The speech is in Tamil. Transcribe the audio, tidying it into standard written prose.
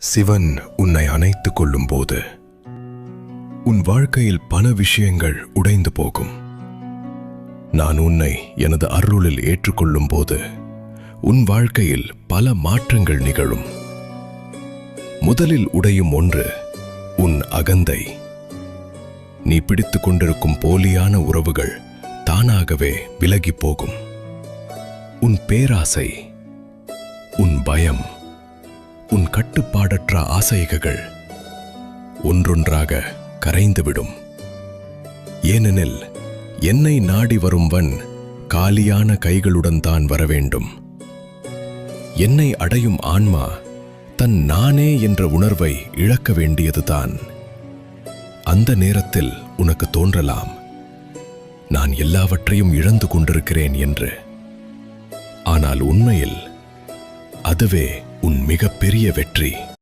சிவன் உன்னை அணைத்துக் கொள்ளும் போது உன் வாழ்க்கையில் பல விஷயங்கள் உடைந்து போகும். நான் உன்னை எனது அருளில் ஏற்றுக்கொள்ளும் போது உன் வாழ்க்கையில் பல மாற்றங்கள் நிகழும். முதலில் உடையும் ஒன்று உன் அகந்தை. நீ பிடித்துக் கொண்டிருக்கும் போலியான உறவுகள் தானாகவே விலகிப் போகும். உன் பேராசை, உன் பயம், உன் கட்டுப்பாடற்ற ஆசைகள் ஒன்றொன்றாக கரைந்துவிடும். ஏனெனில் என்னை நாடி வரும்வன் காலியான கைகளுடன் தான் வரவேண்டும். என்னை அடையும் ஆன்மா தன் நானே என்ற உணர்வை இழக்க வேண்டியதுதான். அந்த நேரத்தில் உனக்கு தோன்றலாம், நான் எல்லாவற்றையும் இழந்து கொண்டிருக்கிறேன் என்று. ஆனால் உண்மையில் அதுவே உன் மிகப்பெரிய வெற்றி.